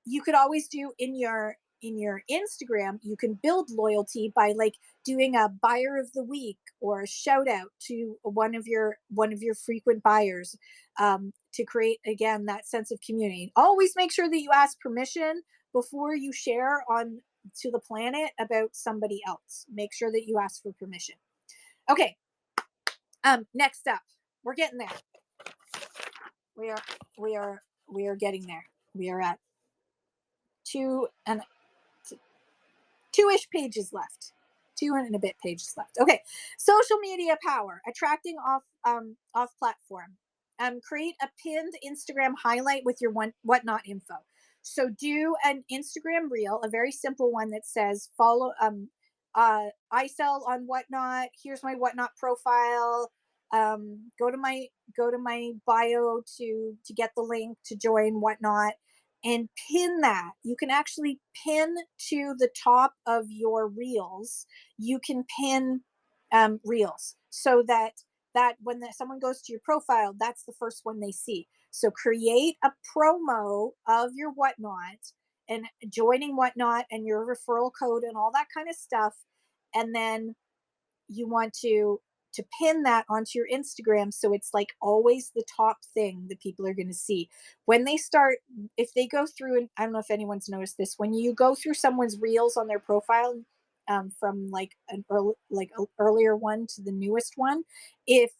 you could always do in your Instagram, you can build loyalty by like doing a buyer of the week or a shout out to one of your frequent buyers, to create again that sense of community. Always make sure that you ask permission before you share on to the planet about somebody else. Make sure that you ask for permission. Okay. Next up, we're getting there. We are we are we are getting there. We are at two and two-ish pages left. Two and a bit pages left. Okay. Social media power. Attracting off platform. Create a pinned Instagram highlight with your whatnot info. So do an Instagram reel, a very simple one that says follow I sell on whatnot. Here's my whatnot profile. Go to my bio to get the link to join whatnot, and pin that. You can actually pin to the top of your reels. You can pin reels so that when someone goes to your profile, that's the first one they see. So create a promo of your whatnot and joining whatnot and your referral code and all that kind of stuff, and then you want to pin that onto your Instagram so it's like always the top thing that people are going to see when they start. If they go through, and I don't know if anyone's noticed this, when you go through someone's reels on their profile, from like an earlier one to the newest one, if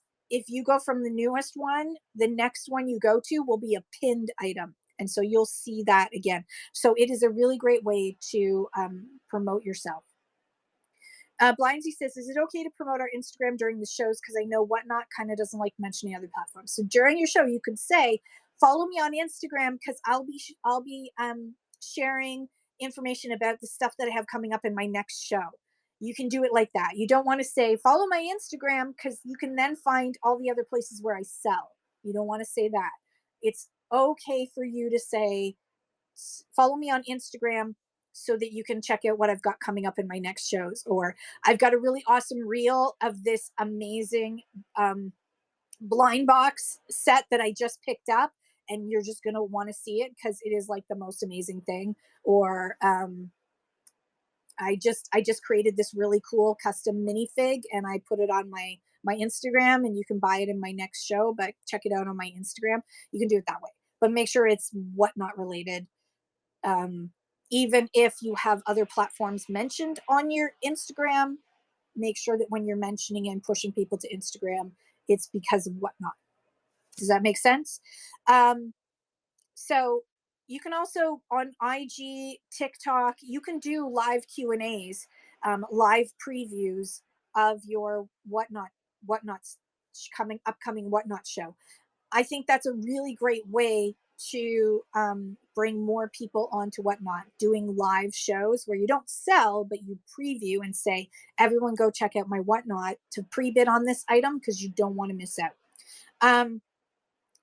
you go from the newest one, the next one you go to will be a pinned item, and so you'll see that again. So it is a really great way to promote yourself. Blindsy says, is it okay to promote our Instagram during the shows? Because I know Whatnot kind of doesn't like mentioning other platforms. So during your show, you could say, follow me on Instagram because I'll be sharing information about the stuff that I have coming up in my next show. You can do it like that. You don't want to say, follow my Instagram because you can then find all the other places where I sell. You don't want to say that. It's okay for you to say, follow me on Instagram so that you can check out what I've got coming up in my next shows. Or I've got a really awesome reel of this amazing blind box set that I just picked up, and you're just going to want to see it because it is like the most amazing thing. Or I just created this really cool custom minifig and I put it on my Instagram, and you can buy it in my next show, but check it out on my Instagram. You can do it that way, but make sure it's whatnot related. Even if you have other platforms mentioned on your Instagram, make sure that when you're mentioning and pushing people to Instagram, it's because of whatnot. Does that make sense? So you can also on IG, TikTok, you can do live Q&As, live previews of your whatnot's upcoming whatnot show. I think that's a really great way to bring more people onto whatnot, doing live shows where you don't sell, but you preview and say, everyone go check out my whatnot to pre-bid on this item because you don't want to miss out.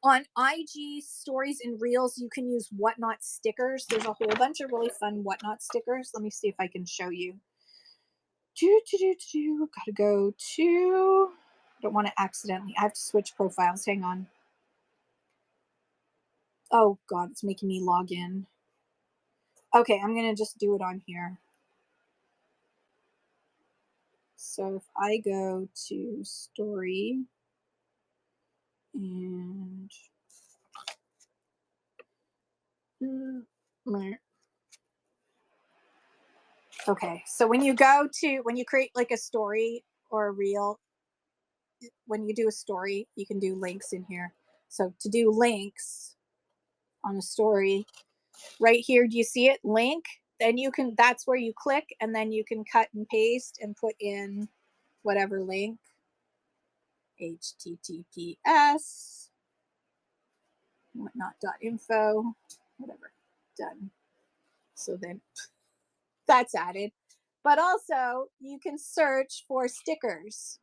On IG stories and reels, you can use whatnot stickers. There's a whole bunch of really fun whatnot stickers. Let me see if I can show you. Gotta go to, don't want to accidentally, I have to switch profiles. Hang on. Oh God, it's making me log in. Okay, I'm gonna just do it on here. So if I go to story and okay, so when you create like a story or a reel, when you do a story, you can do links in here. So to do links on a story, right here, do you see it? Link. Then that's where you click, and then you can cut and paste and put in whatever link. HTTPS whatnot.info, whatever. Done. So then that's added. But also you can search for stickers.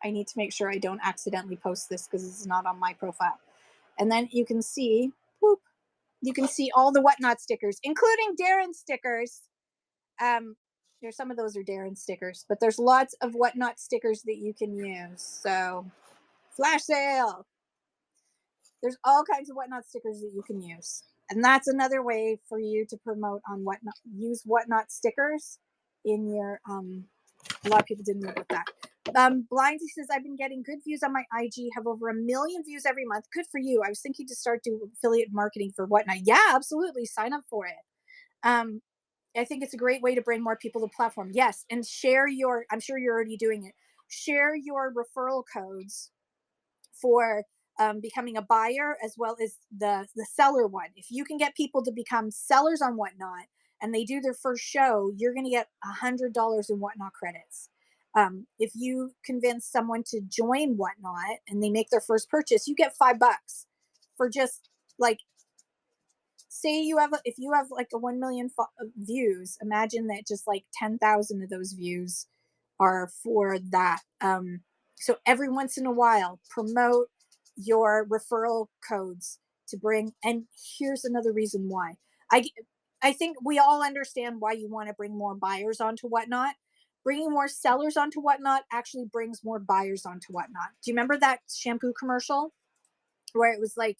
I need to make sure I don't accidentally post this because it's not on my profile. And then you can see, you can see all the whatnot stickers, including Darren stickers. There's some of those are Darren stickers, but there's lots of whatnot stickers that you can use. So flash sale. There's all kinds of whatnot stickers that you can use. And that's another way for you to promote on Whatnot. Use Whatnot stickers in your a lot of people didn't know about that. Blindsy says, I've been getting good views on my IG, have over 1 million views every month. Good for you. I was thinking to start doing affiliate marketing for Whatnot. Yeah, absolutely. Sign up for it. Um, I think it's a great way to bring more people to the platform. Yes. And share your, I'm sure you're already doing it. Share your referral codes for becoming a buyer as well as the seller one. If you can get people to become sellers on Whatnot and they do their first show, you're going to get $100 in Whatnot credits. If you convince someone to join Whatnot and they make their first purchase, you get $5 for just like, say you have if you have like a 1 million views, imagine that just like 10,000 of those views are for that. So every once in a while, promote your referral codes to bring. And here's another reason why. I I think we all understand why you want to bring more buyers onto Whatnot. Bringing more sellers onto Whatnot actually brings more buyers onto Whatnot. Do you remember that shampoo commercial where it was like,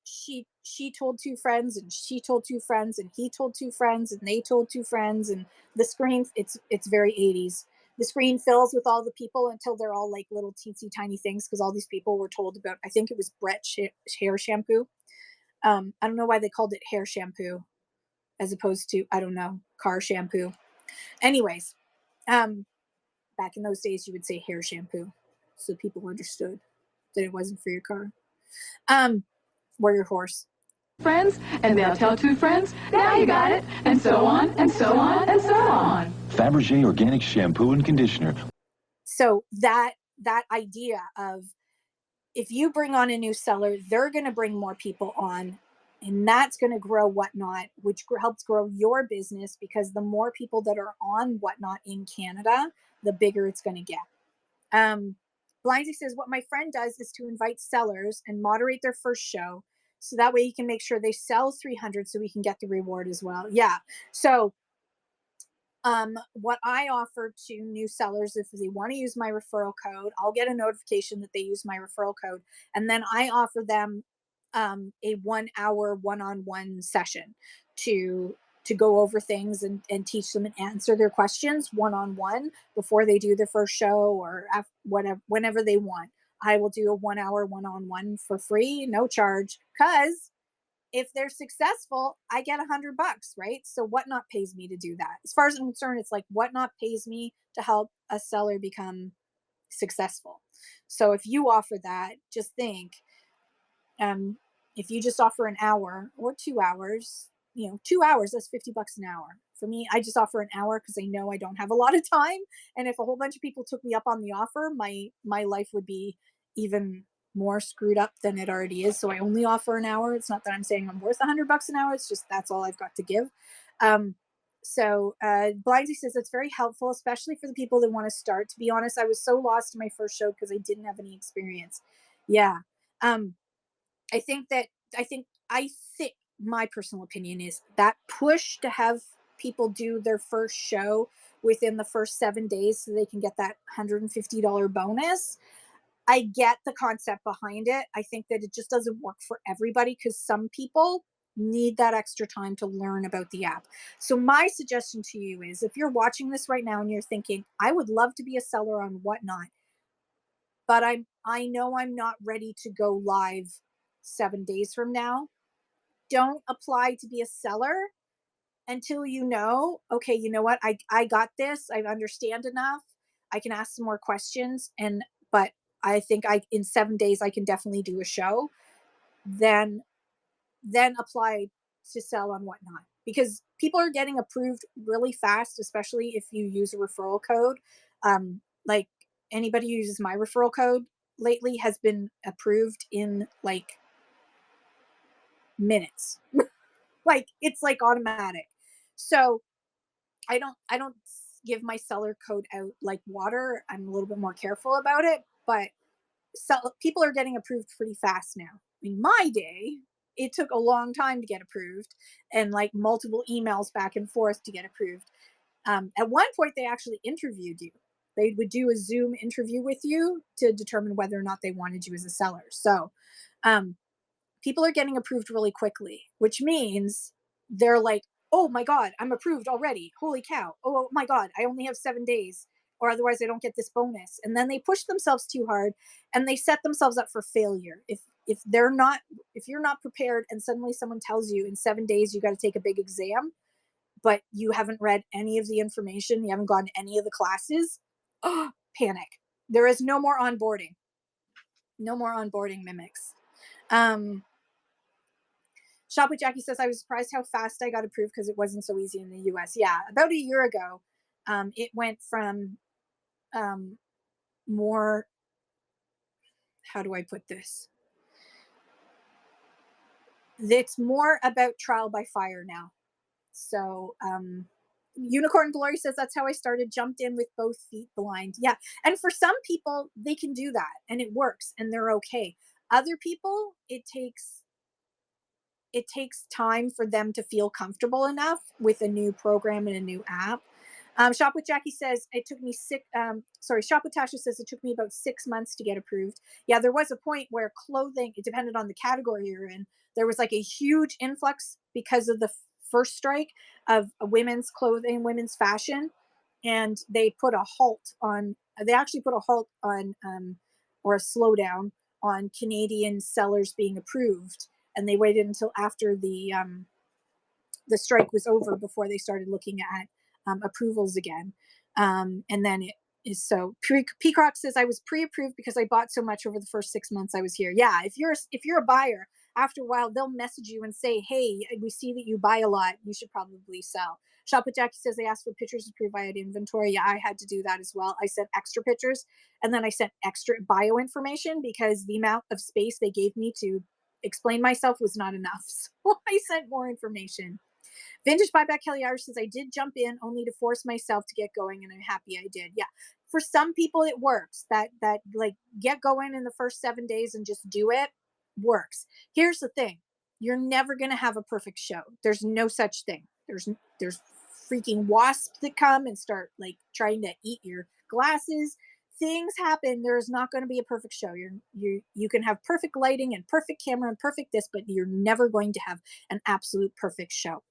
she told two friends and she told two friends and he told two friends and they told two friends, and the screen, it's very 80s. The screen fills with all the people until they're all like little teensy tiny things because all these people were told about, I think it was hair shampoo. I don't know why they called it hair shampoo as opposed to, I don't know, car shampoo. Anyways, um back in those days you would say hair shampoo so people understood that it wasn't for your car. um Warrior horse. Friends, and they'll tell two friends, now you got it, and so on, and so on, and so on. Fabergé Organic Shampoo and Conditioner. So that idea of, if you bring on a new seller, they're going to bring more people on, and that's going to grow Whatnot, which helps grow your business because the more people that are on Whatnot in Canada, the bigger it's going to get. Blindsy says, what my friend does is to invite sellers and moderate their first show. So that way you can make sure they sell 300 so we can get the reward as well. Yeah. So what I offer to new sellers, if they want to use my referral code, I'll get a notification that they use my referral code. And then I offer them a 1 hour one-on-one session to go over things and teach them and answer their questions one-on-one before they do their first show or whatever, whenever they want. I will do a 1 hour one-on-one for free, no charge, because if they're successful, I get $100, right? So Whatnot pays me to do that. As far as I'm concerned, it's like Whatnot pays me to help a seller become successful. So if you offer that, just think, um, if you just offer an hour or 2 hours, 2 hours, that's $50 an hour. For me, I just offer an hour because I know I don't have a lot of time. And if a whole bunch of people took me up on the offer, my life would be even more screwed up than it already is. So I only offer an hour. It's not that I'm saying I'm worth $100 an hour. It's just that's all I've got to give. Blindsy says it's very helpful, especially for the people that want to start. To be honest, I was so lost in my first show because I didn't have any experience. Yeah. I think that I think my personal opinion is that push to have people do their first show within the first 7 days so they can get that $150 bonus. I get the concept behind it. I think that it just doesn't work for everybody because some people need that extra time to learn about the app. So my suggestion to you is, if you're watching this right now and you're thinking, I would love to be a seller on Whatnot, but I know I'm not ready to go live 7 days from now. Don't apply to be a seller until you know, okay, you know what, I got this, I understand enough, I can ask some more questions, and but I think I in 7 days I can definitely do a show. Then apply to sell on Whatnot, because people are getting approved really fast, especially if you use a referral code. Like, anybody who uses my referral code lately has been approved in like minutes. Like, it's like automatic. So I don't give my seller code out like water. I'm a little bit more careful about it, but people are getting approved pretty fast now. In my day, it took a long time to get approved and like multiple emails back and forth to get approved. At one point, they actually interviewed you. They would do a Zoom interview with you to determine whether or not they wanted you as a seller. So, um, people are getting approved really quickly, which means they're like, oh my God, I'm approved already. Holy cow. Oh my God, I only have 7 days, or otherwise I don't get this bonus. And then they push themselves too hard and they set themselves up for failure. If they're not, if you're not prepared and suddenly someone tells you in 7 days you got to take a big exam, but you haven't read any of the information, you haven't gone to any of the classes, oh, panic. There is no more onboarding. No more onboarding mimics. Um, Shop with Jackie says, I was surprised how fast I got approved because it wasn't so easy in the US. Yeah, about a year ago, it went from more, how do I put this? It's more about trial by fire now. So, Unicorn Glory says, that's how I started, jumped in with both feet blind. Yeah. And for some people, they can do that and it works and they're okay. Other people, it takes time for them to feel comfortable enough with a new program and a new app. Shop with Jackie says it took me Shop with Tasha says it took me about 6 months to get approved. Yeah, there was a point where clothing, it depended on the category you're in. There was like a huge influx because of the first strike of women's clothing, women's fashion, and they put a halt on. They actually put a halt on, or a slowdown on Canadian sellers being approved, and they waited until after the strike was over before they started looking at approvals again. And then it is so. Peacock says I was pre-approved because I bought so much over the first 6 months I was here. Yeah, if you're a buyer, after a while they'll message you and say, "Hey, we see that you buy a lot. You should probably sell." Shop with Jackie says they asked for pictures to prove I had inventory. Yeah, I had to do that as well. I sent extra pictures and then I sent extra bio information because the amount of space they gave me to explain myself was not enough. So I sent more information. Vintage Buyback Kelly Irish says, I did jump in only to force myself to get going, and I'm happy I did. Yeah. For some people it works. That like get going in the first 7 days and just do it works. Here's the thing. You're never gonna have a perfect show. There's no such thing. There's freaking wasps that come and start like trying to eat your glasses. Things happen. There's not going to be a perfect show. You can have perfect lighting and perfect camera and perfect this, but you're never going to have an absolute perfect show.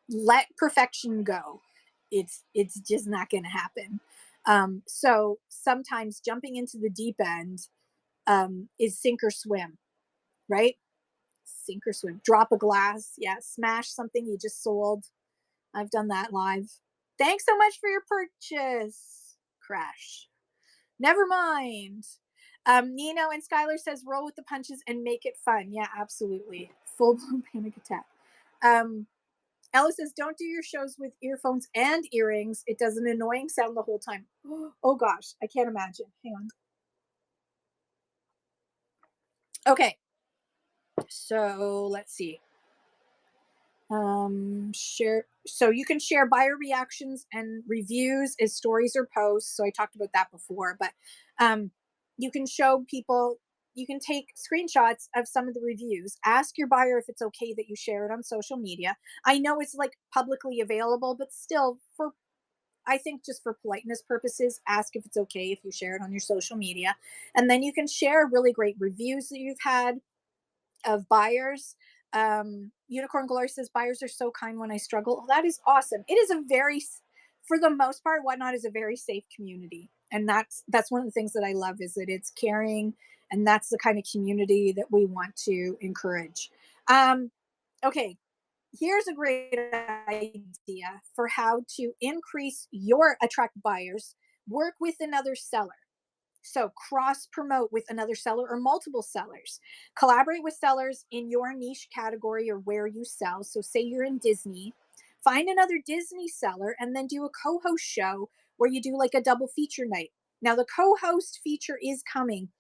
Let perfection go. It's just not going to happen. So sometimes jumping into the deep end is sink or swim, right? Sink or swim. Drop a glass, yeah. Smash something you just sold. I've done that live. Thanks so much for your purchase. Crash. Never mind. Nino and Skylar says roll with the punches and make it fun. Yeah, absolutely. Full blown panic attack. Ella says, don't do your shows with earphones and earrings. It does an annoying sound the whole time. Oh gosh, I can't imagine. Hang on. Okay. So let's see. Share. So you can share buyer reactions and reviews as stories or posts. So I talked about that before, but you can show people, you can take screenshots of some of the reviews. Ask your buyer if it's okay that you share it on social media. I know it's like publicly available, but still, for I think just for politeness purposes, ask if it's okay if you share it on your social media. And then you can share really great reviews that you've had of buyers. Unicorn Glory says buyers are so kind when I struggle. Oh, that is awesome. It is a very, for the most part, Whatnot is a very safe community, and that's one of the things that I love is that it's caring, and that's the kind of community that we want to encourage. Okay, here's a great idea for how to increase your attract buyers. Work with another seller. So cross promote with another seller or multiple sellers. Collaborate with sellers in your niche category or where you sell. So say you're in Disney, find another Disney seller and then do a co-host show where you do like a double feature night. Now the co-host feature is coming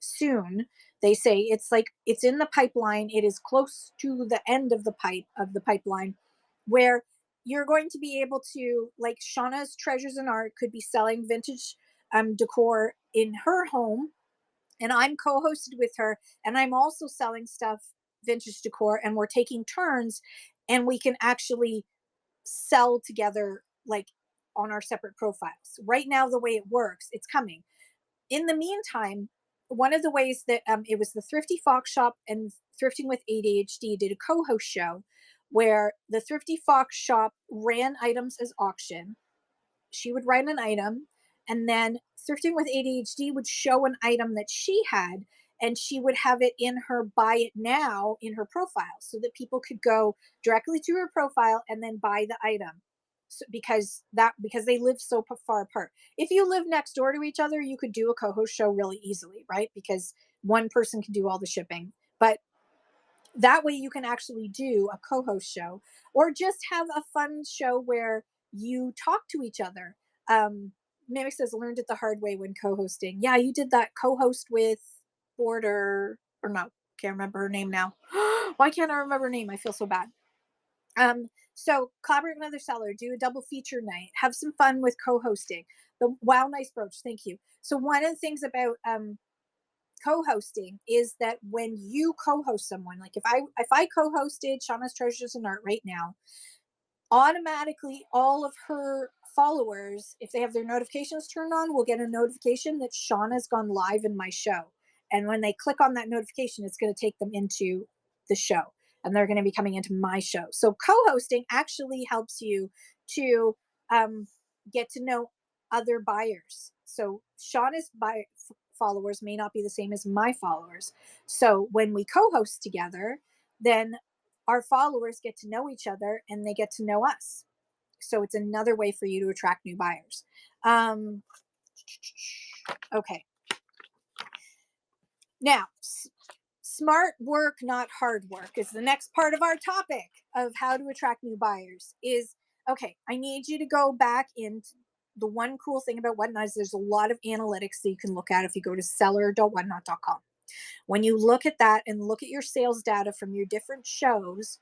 soon. They say it's in the pipeline. It is close to the end of the pipeline where you're going to be able to, like Shauna's Treasures and Art could be selling vintage decor in her home, and I'm co-hosted with her, and I'm also selling stuff vintage decor, and we're taking turns, and we can actually sell together like on our separate profiles. Right now, the way it works, it's coming. In the meantime, one of the ways that it was the Thrifty Fox Shop and Thrifting with ADHD did a co-host show where the Thrifty Fox Shop ran items as auction. She would write an item, and then Thrifting with ADHD would show an item that she had, and she would have it in her buy it now in her profile so that people could go directly to her profile and then buy the item. So, because they live so far apart. If you live next door to each other, you could do a co-host show really easily, right? Because one person can do all the shipping. But that way you can actually do a co-host show or just have a fun show where you talk to each other. Mimic says learned it the hard way when co-hosting. Yeah, you did that co-host with Border or no, can't remember her name now. Why can't I remember her name? I feel so bad. So collaborate with another seller, do a double feature night, have some fun with co-hosting. The wow, nice brooch, thank you. So one of the things about co-hosting is that when you co-host someone, like if I co-hosted Shauna's Treasures and Art right now, automatically all of her followers, if they have their notifications turned on, will get a notification that Shauna's gone live in my show. And when they click on that notification, it's going to take them into the show and they're going to be coming into my show. So co-hosting actually helps you to get to know other buyers. So Shauna's followers may not be the same as my followers. So when we co-host together, then our followers get to know each other and they get to know us. So it's another way for you to attract new buyers. Okay. Now, smart work, not hard work is the next part of our topic of how to attract new buyers is, okay, I need you to go back into the one cool thing about Whatnot is there's a lot of analytics that you can look at if you go to seller.whatnot.com. When you look at that and look at your sales data from your different shows,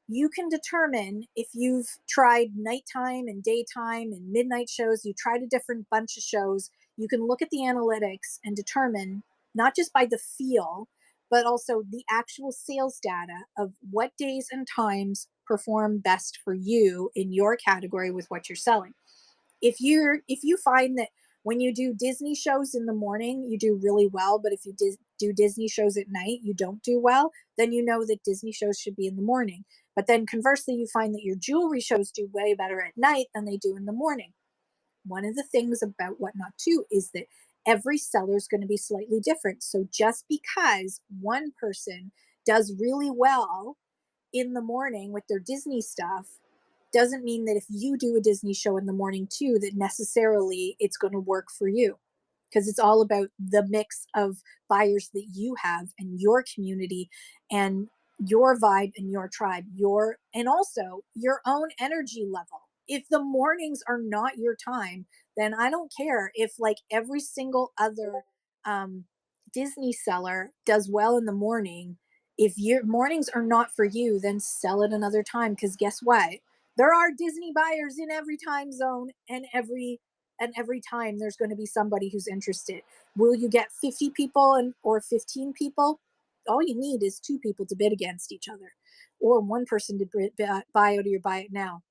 you can determine if you've tried nighttime and daytime and midnight shows, you tried a different bunch of shows, you can look at the analytics and determine not just by the feel, but also the actual sales data of what days and times perform best for you in your category with what you're selling. If you find that when you do Disney shows in the morning, you do really well, but if you do Disney shows at night, you don't do well, then you know that Disney shows should be in the morning. But then conversely, you find that your jewelry shows do way better at night than they do in the morning. One of the things about Whatnot too is that every seller is going to be slightly different. So just because one person does really well in the morning with their Disney stuff doesn't mean that if you do a Disney show in the morning too, that necessarily it's going to work for you. Because it's all about the mix of buyers that you have and your community and your vibe and your tribe, and also your own energy level. If the mornings are not your time, then I don't care if like every single other um, Disney seller does well in the morning. If your mornings are not for you, then sell it another time. Because guess what? There are Disney buyers in every time zone and every time there's going to be somebody who's interested. Will you get 50 people or 15 people? All you need is two people to bid against each other or one person to buy out of your buy it now.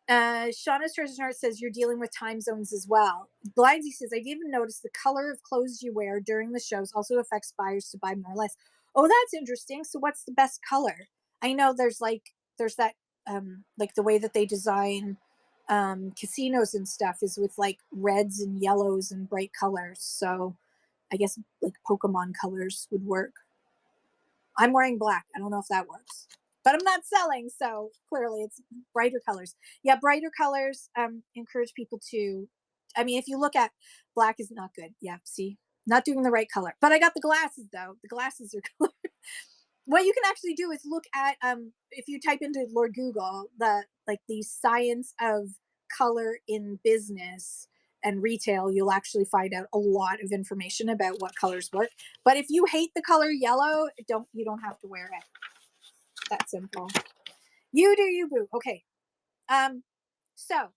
Shauna's Treasure Heart says you're dealing with time zones as well. Blindsy says, I've even noticed the color of clothes you wear during the shows also affects buyers to buy more or less. Oh, that's interesting. So what's the best color? I know there's that like the way that they design casinos and stuff is with like reds and yellows and bright colors. So I guess like Pokemon colors would work. I'm wearing black. I don't know if that works, but I'm not selling, so clearly it's brighter colors. Yeah, brighter colors encourage people to. I mean, if you look at black is not good. Yeah, see, not doing the right color. But I got the glasses though. The glasses are color. What you can actually do is look at if you type into Lord Google the science of color in business and retail, you'll actually find out a lot of information about what colors work. But if you hate the color yellow, you don't have to wear it. That's simple. You do you, boo. Okay. So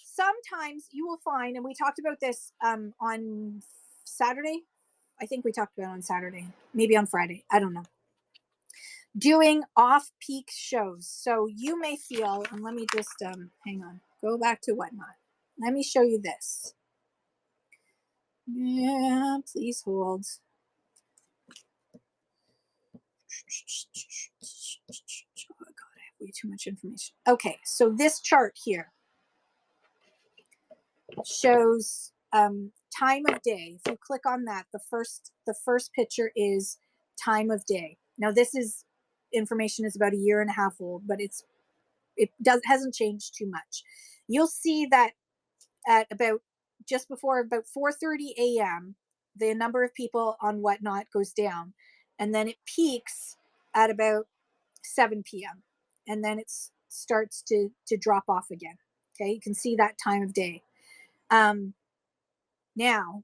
sometimes you will find, and we talked about this on Saturday. I think we talked about it on Saturday, maybe on Friday. I don't know. Doing off-peak shows. So you may feel, and let me just hang on, go back to Whatnot. Let me show you this. Yeah, please hold. Oh God, I have way too much information. Okay, so this chart here shows time of day. If you click on that, the first picture is time of day. Now this is information is about a year and a half old, but hasn't changed too much. You'll see that at about just before about 4:30 a.m. the number of people on Whatnot goes down, and then it peaks at about 7 p.m. and then it starts to drop off again. Okay, you can see that time of day. Now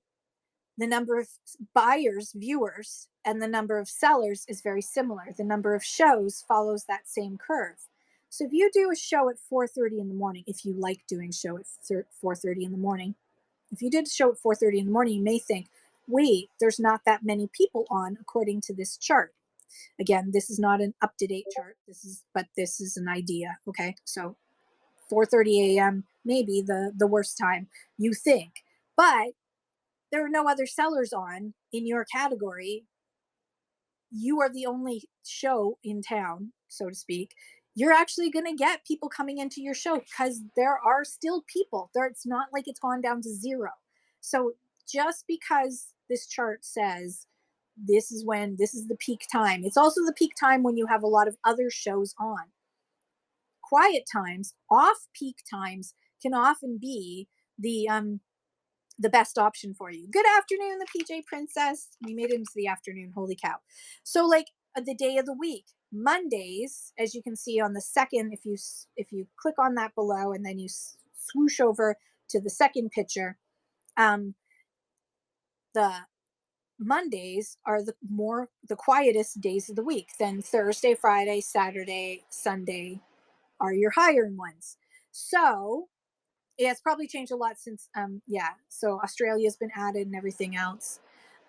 the number of buyers, viewers, and the number of sellers is very similar. The number of shows follows that same curve. So if you do a show at 4:30 in the morning, if you like doing show at 4:30 in the morning, if you did a show at 4:30 in the morning, you may think, wait, there's not that many people on according to this chart. Again, this is not an up-to-date chart. This is an idea. Okay, so 4:30 a.m. maybe the worst time you think, but there are no other sellers on in your category. You are the only show in town, so to speak. You're actually going to get people coming into your show because there are still people there. It's not like it's gone down to zero. So just because this chart says this is the peak time, it's also the peak time when you have a lot of other shows on. Quiet times, off peak times, can often be the best option for you. Good afternoon, the PJ Princess. We made it into the afternoon. Holy cow. So like the day of the week, Mondays, as you can see on the second, if you click on that below and then you swoosh over to the second picture, the Mondays are the quietest days of the week. Then Thursday, Friday, Saturday, Sunday are your hiring ones. So yeah, it's probably changed a lot since so Australia's been added and everything else.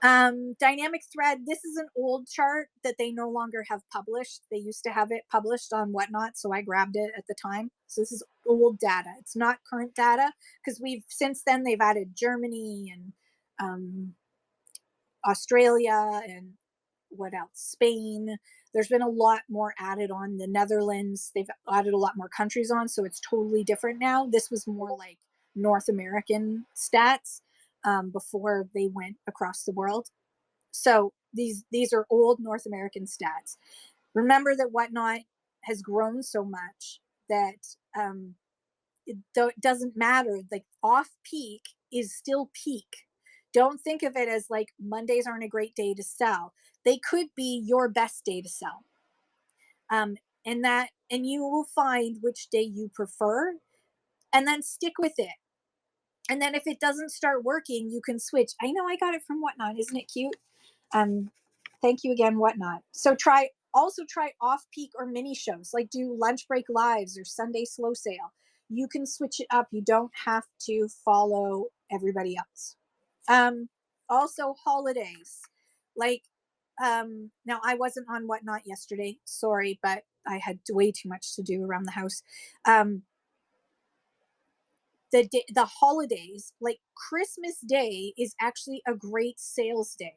Dynamic thread, this is an old chart that they no longer have published. They used to have it published on Whatnot, so I grabbed it at the time. So this is old data. It's not current data because we've since then they've added Germany and Australia and what else? Spain. There's been a lot more added on. The Netherlands, they've added a lot more countries on, so it's totally different now. This was more like North American stats before they went across the world. So these are old North American stats. Remember that Whatnot has grown so much that it doesn't matter. Like off peak is still peak. Don't think of it as like Mondays aren't a great day to sell. They could be your best day to sell. Um, and you will find which day you prefer and then stick with it. And then if it doesn't start working, you can switch. I know I got it from Whatnot. Isn't it cute? Thank you again, Whatnot. So try off peak or mini shows, like do lunch break lives or Sunday slow sale. You can switch it up. You don't have to follow everybody else. Also holidays, like now I wasn't on Whatnot yesterday. Sorry, but I had way too much to do around the house. The holidays, like Christmas Day is actually a great sales day.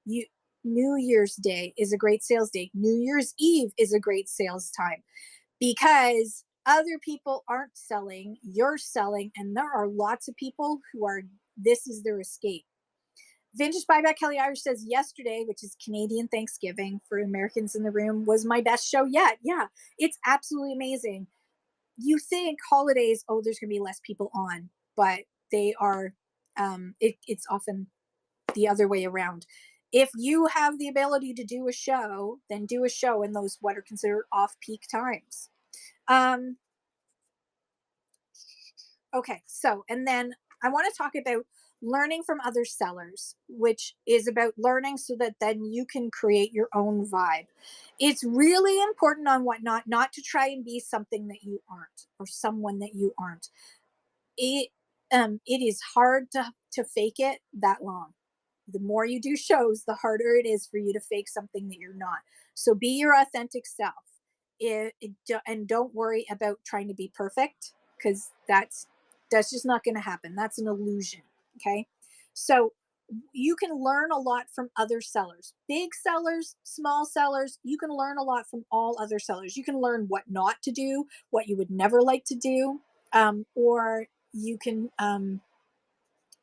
You New Year's Day is a great sales day. New Year's Eve is a great sales time because other people aren't selling, you're selling, and there are lots of people who are this is their escape. Vintage Buyback Kelly Irish says yesterday, which is Canadian Thanksgiving for Americans in the room, was my best show yet. Yeah, it's absolutely amazing. You think holidays, oh, there's going to be less people on, but they are, it's often the other way around. If you have the ability to do a show, then do a show in those what are considered off-peak times. Okay, so, and then I want to talk about learning from other sellers, which is about learning so that then you can create your own vibe. It's really important on Whatnot not to try and be something that you aren't or someone that you aren't. It is hard to fake it that long. The more you do shows, the harder it is for you to fake something that you're not. So be your authentic self. And don't worry about trying to be perfect because that's just not going to happen. That's an illusion. Okay. So You can learn a lot from other sellers, big sellers, small sellers. You can learn a lot from all other sellers. You can learn what not to do, what you would never like to do, or you can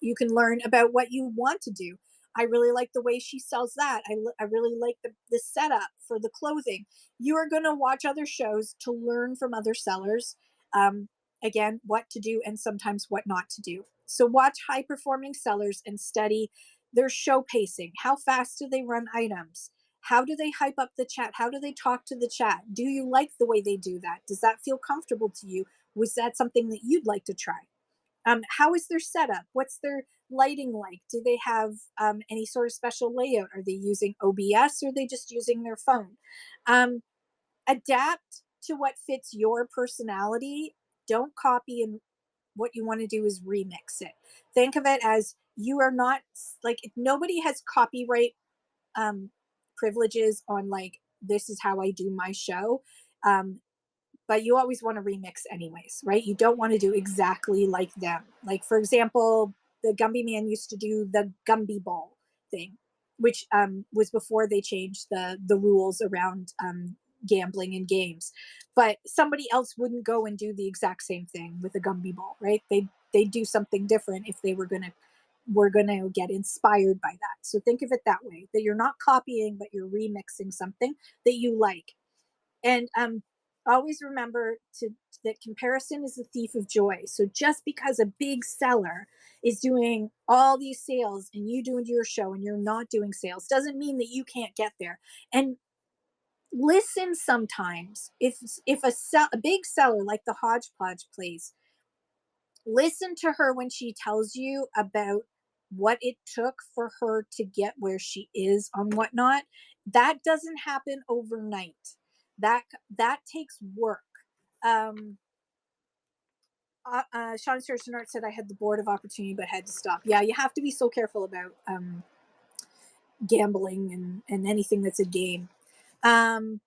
you can learn about what you want to do. I really like the way she sells that. I really like the setup for the clothing. You are going to watch other shows to learn from other sellers. Um, Again, what to do and sometimes what not to do. So watch high performing sellers and study their show pacing. How fast do they run items? How do they hype up the chat? How do they talk to the chat? Do you like the way they do that? Does that feel comfortable to you? Was that something that you'd like to try? How is their setup? What's their lighting like? Do they have any sort of special layout? Are they using OBS or are they just using their phone? Um, Adapt to what fits your personality. Don't copy, and what you want to do is remix it. Think of it as you are not like nobody has copyright um, privileges on like this is how I do my show. But you always want to remix anyways, right? You don't want to do exactly like them. Like for example, the Gumby Man used to do the Gumby Ball thing, which was before they changed the rules around gambling in games. But somebody else wouldn't go and do the exact same thing with a Gumby Ball, right? They'd do something different if they were gonna get inspired by that. So think of it that way, that you're not copying, but you're remixing something that you like. And always remember to that comparison is the thief of joy. So just because a big seller is doing all these sales and you doing your show and you're not doing sales doesn't mean that you can't get there. And listen sometimes. If a big seller like the Hodgepodge place, listen to her when she tells you about what it took for her to get where she is on whatnot. That doesn't happen overnight. That takes work. um Sean Sturgeon said I had the board of opportunity but had to stop. Yeah, you have to be so careful about gambling and anything that's a game. um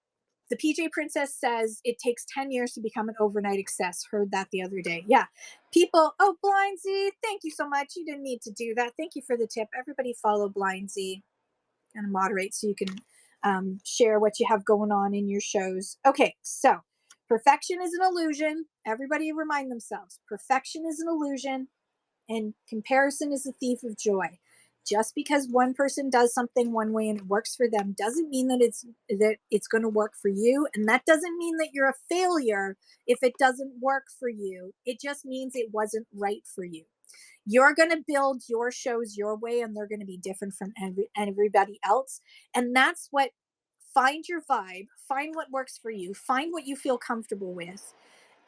the PJ Princess says it takes 10 years to become an overnight success. Heard that the other day. Yeah. People, oh, Blindsy, thank you so much. You didn't need to do that. Thank you for the tip. Everybody follow Blindsy and moderate so you can share what you have going on in your shows. Okay, so perfection is an illusion. Everybody remind themselves perfection is an illusion and comparison is a thief of joy. Just because one person does something one way and it works for them doesn't mean that it's going to work for you, and that doesn't mean that you're a failure if it doesn't work for you. It just means it wasn't right for you. You're going to build your shows your way and they're going to be different from everybody else, and that's what. Find your vibe, find what works for you, find what you feel comfortable with,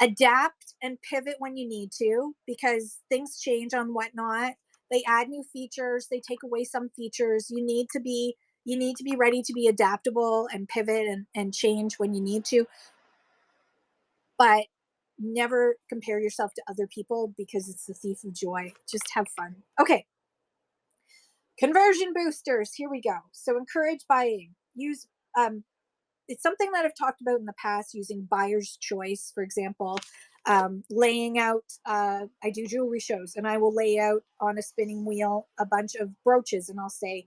adapt and pivot when you need to because things change on whatnot. They add new features, they take away some features. You need to be ready to be adaptable and pivot and change when you need to, but never compare yourself to other people because it's the thief of joy. Just have fun. Okay, conversion boosters, here we go. So encourage buying. Use it's something that I've talked about in the past, using buyer's choice, for example. Laying out, I do jewelry shows and I will lay out on a spinning wheel a bunch of brooches and I'll say,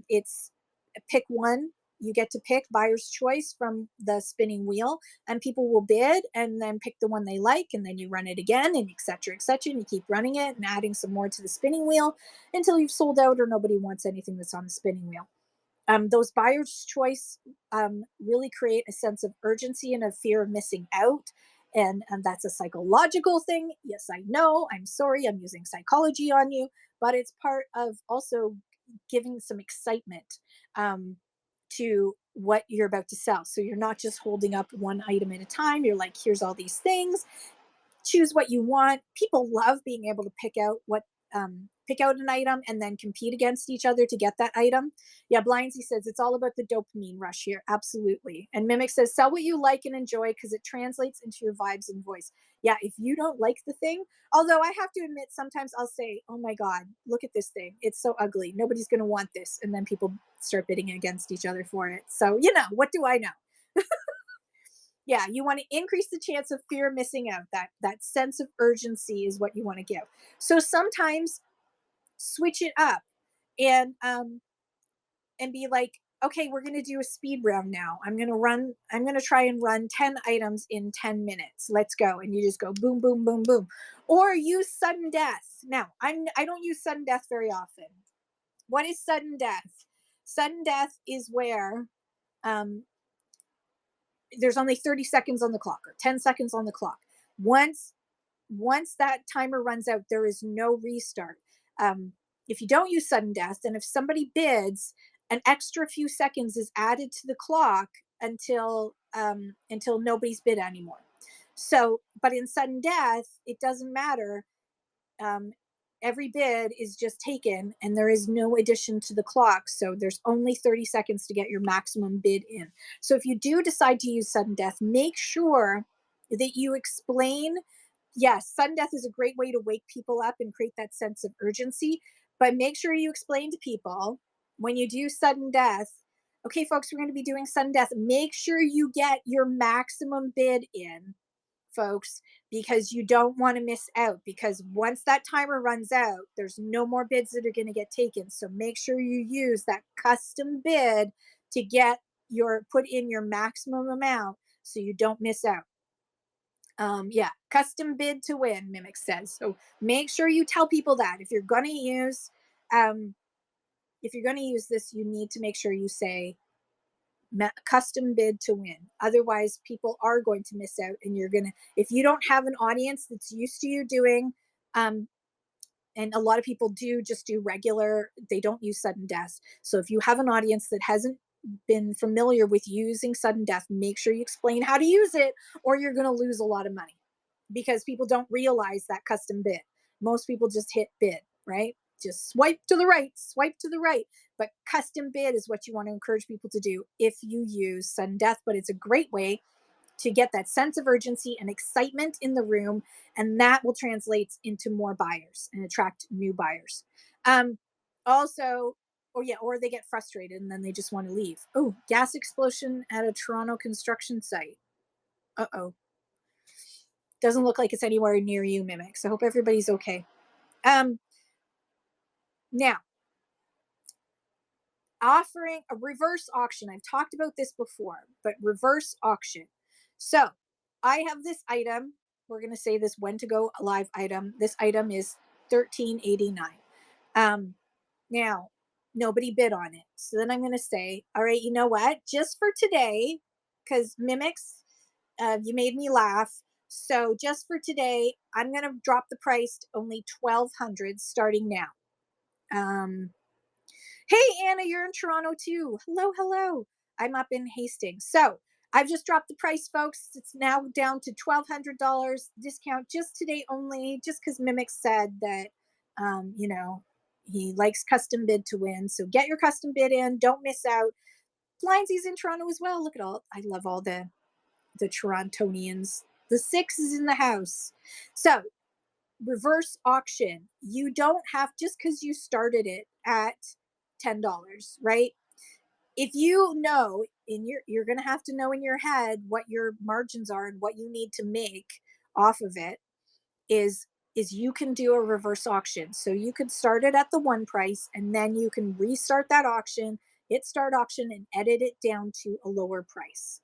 it's pick one. You get to pick buyer's choice from the spinning wheel, and people will bid and then pick the one they like, and then you run it again, and et cetera, and you keep running it and adding some more to the spinning wheel until you've sold out or nobody wants anything that's on the spinning wheel. Those buyer's choice really create a sense of urgency and a fear of missing out. And that's a psychological thing. Yes, I know. I'm sorry. I'm using psychology on you, but it's part of also giving some excitement to what you're about to sell. So you're not just holding up one item at a time. You're like, here's all these things, choose what you want. People love being able to pick out an item and then compete against each other to get that item. Yeah, Blindsy says it's all about the dopamine rush here. Absolutely. And Mimic says sell what you like and enjoy because it translates into your vibes and voice. Yeah, if you don't like the thing, although I have to admit sometimes I'll say, oh my God, look at this thing. It's so ugly. Nobody's going to want this. And then people start bidding against each other for it. So, what do I know? Yeah, you want to increase the chance of fear of missing out. That sense of urgency is what you want to give. So sometimes switch it up. and be like, okay, we're going to do a speed round now. I'm going to try and run 10 items in 10 minutes. Let's go. And you just go boom, boom, boom, boom. Or use sudden death. Now, I don't use sudden death very often. What is sudden death? Sudden death is where um, there's only 30 seconds on the clock or 10 seconds on the clock. Once that timer runs out, there is no restart. If you don't use sudden death, and if somebody bids, an extra few seconds is added to the clock until nobody's bid anymore. So, but in sudden death, it doesn't matter. um, every bid is just taken and there is no addition to the clock. So there's only 30 seconds to get your maximum bid in. So if you do decide to use sudden death, make sure that you explain. Yes, sudden death is a great way to wake people up and create that sense of urgency, but make sure you explain to people when you do sudden death, okay, folks, we're going to be doing sudden death. Make sure you get your maximum bid in, folks, because you don't want to miss out, because once that timer runs out, there's no more bids that are going to get taken. So make sure you use that custom bid to get put in your maximum amount so you don't miss out. Yeah, custom bid to win, Mimic says. So make sure you tell people that um if you're going to use this, you need to make sure you say custom bid to win. Otherwise, people are going to miss out, and if you don't have an audience that's used to you doing, and a lot of people just do regular, they don't use sudden death. So if you have an audience that hasn't been familiar with using sudden death, make sure you explain how to use it, or you're going to lose a lot of money because people don't realize that custom bid. Most people just hit bid, right? Just swipe to the right, swipe to the right. But custom bid is what you want to encourage people to do if you use sudden death. But it's a great way to get that sense of urgency and excitement in the room, and that will translate into more buyers and attract new buyers. Also, or they get frustrated and then they just want to leave. Oh, gas explosion at a Toronto construction site. Uh-oh. Doesn't look like it's anywhere near you, Mimics. I hope everybody's okay. Now, offering a reverse auction. I've talked about this before, but reverse auction. So I have this item. We're going to say this when to go live item. This item is $13.89. Now, nobody bid on it. So then I'm going to say, all right, you know what? Just for today, because Mimics, you made me laugh. So just for today, I'm going to drop the price to only $1,200 starting now. Hey, Anna, you're in Toronto too. Hello, hello. I'm up in Hastings. So I've just dropped the price, folks. It's now down to $1,200 discount just today only, just because Mimic said that, he likes custom bid to win. So get your custom bid in. Don't miss out. Blindsy's in Toronto as well. Look at I love all the Torontonians. The 6 is in the house. So reverse auction, you don't have, just because you started it at $10, right? If you know you're going to have to know in your head what your margins are and what you need to make off of it, is you can do a reverse auction. So you could start it at the one price and then you can restart that auction, hit start auction, and edit it down to a lower price.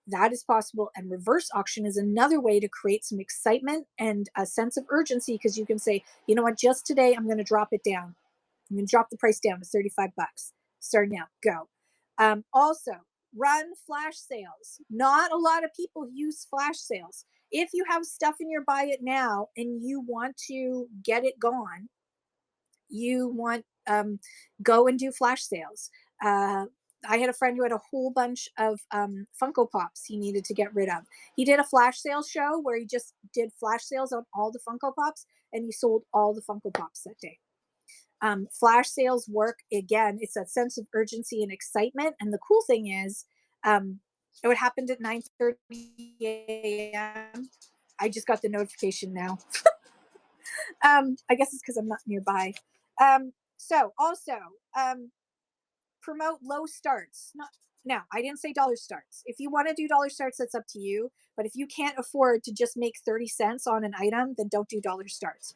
That is possible. And reverse auction is another way to create some excitement and a sense of urgency, because you can say, you know what, just today I'm going to drop it down. I'm going to drop the price down to $35. Start now. Go. Also, run flash sales. Not a lot of people use flash sales. If you have stuff in your buy it now and you want to get it gone, you want go and do flash sales. I had a friend who had a whole bunch of Funko Pops he needed to get rid of. He did a flash sale show where he just did flash sales on all the Funko Pops, and he sold all the Funko Pops that day. Flash sales work, again, it's a sense of urgency and excitement. And the cool thing is, it would happen at 9:30 a.m. I just got the notification now. I guess it's because I'm not nearby. So also, promote low starts. Now, I didn't say dollar starts. If you want to do dollar starts, that's up to you. But if you can't afford to just make 30 cents on an item, then don't do dollar starts.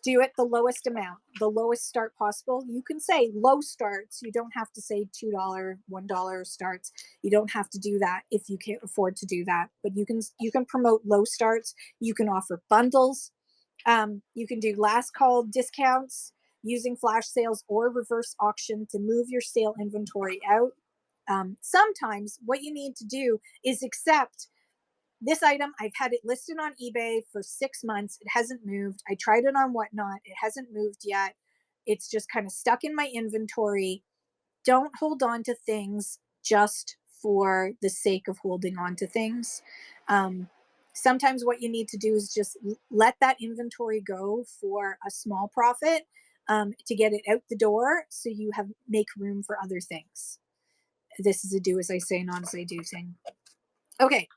do it the lowest amount, the lowest start possible. You can say low starts. You don't have to say $2, $1 starts. You don't have to do that if you can't afford to do that. But you can promote low starts. You can offer bundles. You can do last call discounts using flash sales or reverse auction to move your sale inventory out. Sometimes what you need to do is accept this item. I've had it listed on eBay for 6 months. It hasn't moved. I tried it on Whatnot. It hasn't moved yet. It's just kind of stuck in my inventory. Don't hold on to things just for the sake of holding on to things. Um, Sometimes what you need to do is just let that inventory go for a small profit, to get it out the door so you have make room for other things. This is a do as I say, not as I do thing. Okay.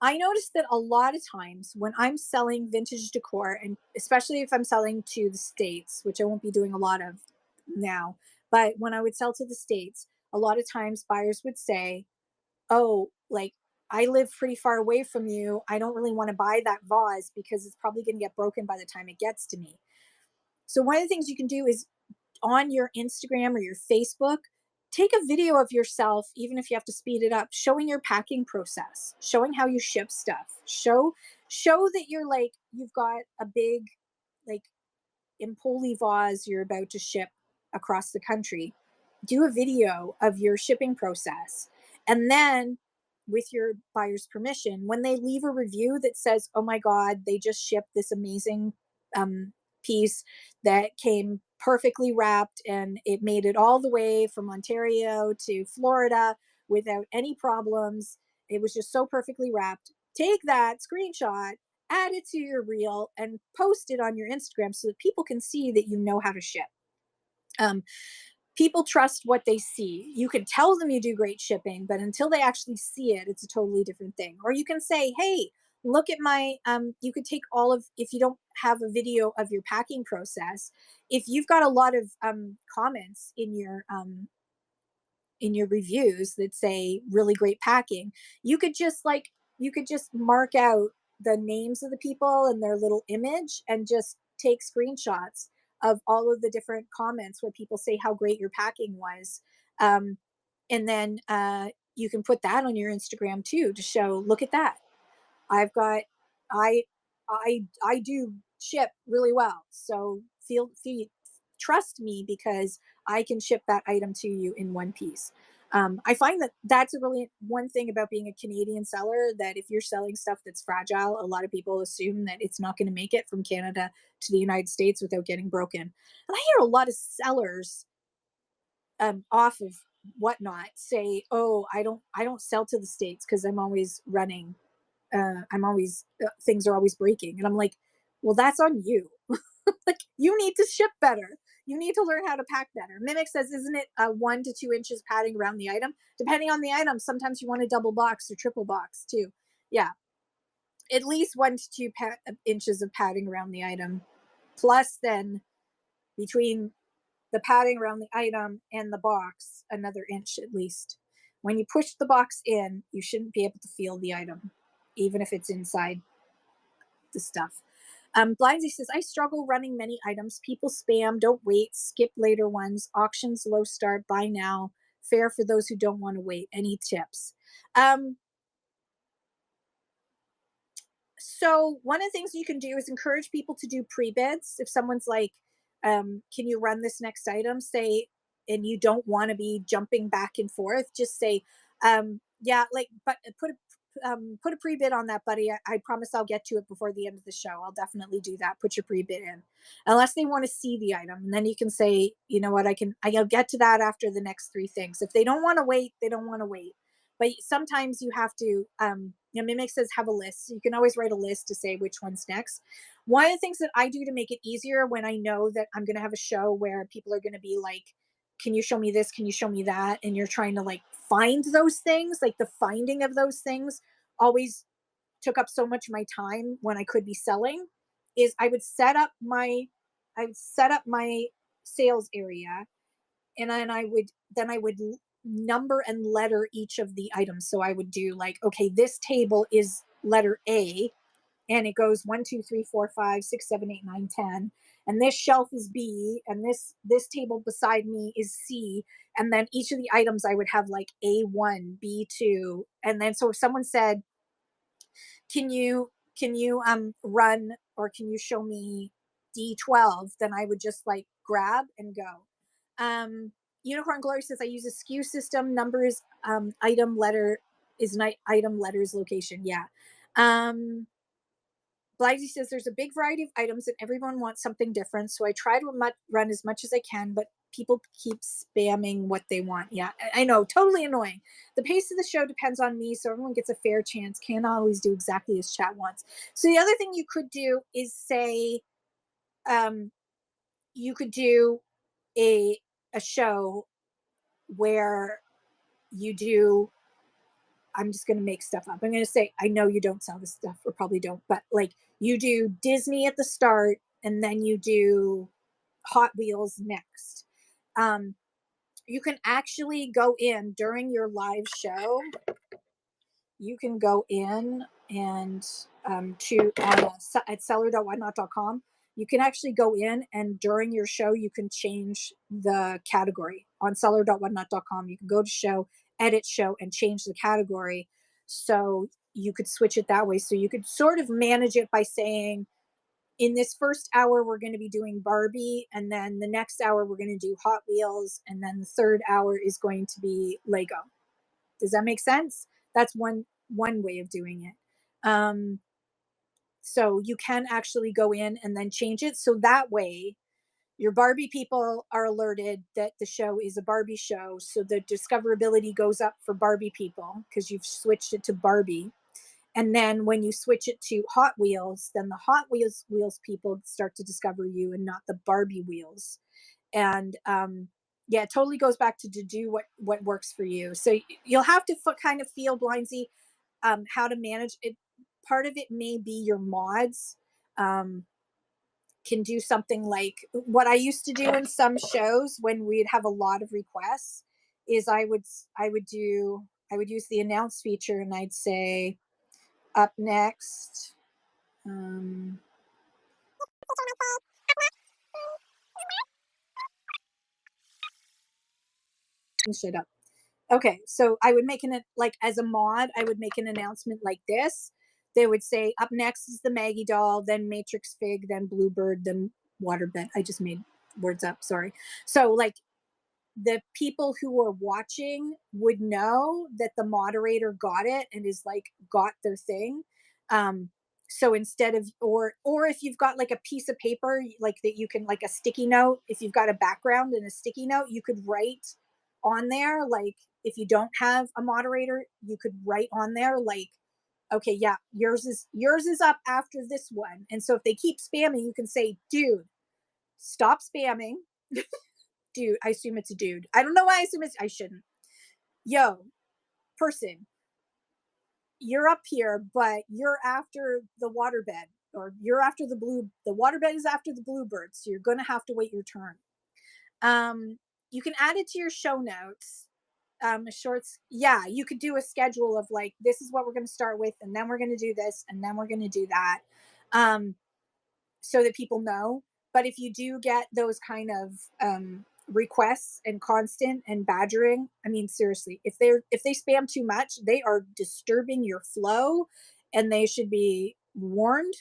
I noticed that a lot of times when I'm selling vintage decor, and especially if I'm selling to the States, which I won't be doing a lot of now, but when I would sell to the States, a lot of times buyers would say, oh, like, I live pretty far away from you. I don't really want to buy that vase because it's probably going to get broken by the time it gets to me. So, one of the things you can do is on your Instagram or your Facebook, take a video of yourself, even if you have to speed it up, showing your packing process, showing how you ship stuff. Show that you're like you've got a big like Empoli vase you're about to ship across the country. Do a video of your shipping process. And then, with your buyer's permission, when they leave a review that says, oh my God, they just shipped this amazing um, piece that came perfectly wrapped and it made it all the way from Ontario to Florida without any problems. It was just so perfectly wrapped. Take that screenshot, add it to your reel, and post it on your Instagram so that people can see that you know how to ship. Um, People trust what they see. You can tell them you do great shipping, but until they actually see it, it's a totally different thing. Or you can say, hey, look at my, you could take all of, if you don't have a video of your packing process, if you've got a lot of comments in your reviews that say really great packing, you could just mark out the names of the people and their little image and just take screenshots of all of the different comments where people say how great your packing was. um, and then you can put that on your Instagram too to show, look at that, I've got, I I do ship really well. So feel trust me because I can ship that item to you in one piece. I find that that's a really one thing about being a Canadian seller, that if you're selling stuff that's fragile, a lot of people assume that it's not going to make it from Canada to the United States without getting broken. And I hear a lot of sellers off of Whatnot say, "Oh, I don't sell to the States because I'm always running, I'm always things are always breaking," and I'm like, well, that's on you. Like, you need to ship better. You need to learn how to pack better. Mimic says, isn't it 1 to 2 inches padding around the item? Depending on the item, sometimes you want a double box or triple box too. Yeah, at least 1 to 2 inches of padding around the item. Plus, then between the padding around the item and the box, another inch at least. When you push the box in, you shouldn't be able to feel the item, even if it's inside the stuff. Blindsy says, I struggle running many items. People spam, don't wait, skip later ones, auctions, low start, buy now, fair for those who don't want to wait. Any tips? Um, so one of the things you can do is encourage people to do pre-bids. If someone's like, can you run this next item, say, and you don't want to be jumping back and forth, just say, yeah, like, but put a pre-bid on that, buddy. I promise I'll get to it before the end of the show. I'll definitely do that. Put your pre-bid in, unless they want to see the item, and then you can say, you know what, I'll get to that after the next three things. If they don't want to wait, they don't want to wait. But sometimes you have to, Mimic says have a list. So you can always write a list to say which one's next. One of the things that I do to make it easier when I know that I'm going to have a show where people are going to be like, can you show me this? Can you show me that? And you're trying to like find those things, like the finding of those things always took up so much of my time when I could be selling, is I would set up my sales area, and then I would number and letter each of the items. So I would do like, okay, this table is letter A, and it goes 1, 2, 3, 4, 5, 6, 7, 8, 9, 10. And this shelf is B, and this table beside me is C. And then each of the items I would have like A1, B2. And then so if someone said, can you run, or can you show me D12, then I would just like grab and go. Unicorn Glory says I use a SKU system. Numbers, item, letter is an item, letters, location. Yeah. Blythe says there's a big variety of items and everyone wants something different. So I try to run as much as I can, but people keep spamming what they want. Yeah, I know, totally annoying. The pace of the show depends on me, so everyone gets a fair chance. Can't always do exactly as chat wants. So the other thing you could do is say, you could do a show where you do, I'm just going to make stuff up. I'm going to say, I know you don't sell this stuff, or probably don't, but like you do Disney at the start and then you do Hot Wheels next. You can actually go in during your live show. You can go in and at seller.whatnot.com. You can actually go in and during your show, you can change the category on seller.whatnot.com. You can go to show, edit show, and change the category. So you could switch it that way. So you could sort of manage it by saying, in this first hour, we're going to be doing Barbie. And then the next hour, we're going to do Hot Wheels. And then the third hour is going to be Lego. Does that make sense? That's one way of doing it. So you can actually go in and then change it. So that way your Barbie people are alerted that the show is a Barbie show. So the discoverability goes up for Barbie people because you've switched it to Barbie. And then when you switch it to Hot Wheels, then the Hot Wheels people start to discover you and not the Barbie wheels. And yeah, it totally goes back to do what works for you. So you'll have to kind of feel, Blindsy, how to manage it. Part of it may be your mods can do something like what I used to do in some shows when we'd have a lot of requests is I would use the announce feature and I'd say up next. Shut up. Okay, so I would make like as a mod, I would make an announcement like this. They would say, up next is the Maggie doll, then Matrix Fig, then Bluebird, then Waterbed. I just made words up, sorry. So like the people who were watching would know that the moderator got it and is like got their thing. So instead of or if you've got like a piece of paper like that, you can like a sticky note, if you've got a background and a sticky note, you could write on there, like if you don't have a moderator, you could write on there like, okay, yeah, yours is up after this one. And so if they keep spamming, you can say, dude, stop spamming. Dude, I assume it's a dude. I don't know why I assume I shouldn't. Yo, person, you're up here, but you're after the waterbed, or you're after the waterbed is after the bluebird, so you're gonna have to wait your turn. You can add it to your show notes. Shorts, yeah, you could do a schedule of like, this is what we're gonna start with, and then we're gonna do this, and then we're gonna do that. So that people know. But if you do get those kind of requests and constant and badgering, I mean, seriously, if they spam too much, they are disturbing your flow, and they should be warned.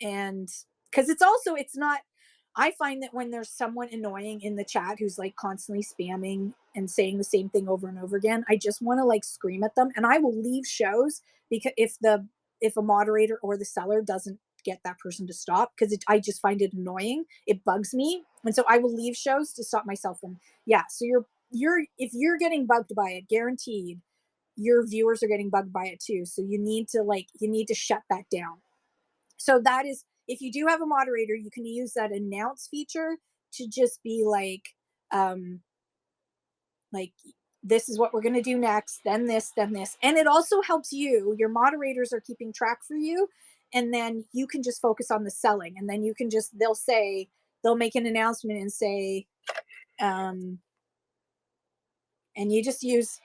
And because it's not. I find that when there's someone annoying in the chat who's like constantly spamming and saying the same thing over and over again, I just want to like scream at them, and I will leave shows because if a moderator or the seller doesn't get that person to stop, because I just find it annoying. It bugs me, and so I will leave shows to stop myself from. Yeah, so if you're getting bugged by it, guaranteed, your viewers are getting bugged by it too. So you need to shut that down. So that is, if you do have a moderator, you can use that announce feature to just be like this is what we're going to do next, then this, then this. And it also helps your moderators are keeping track for you, and then you can just focus on the selling, and then you can just they'll make an announcement and say and you just use,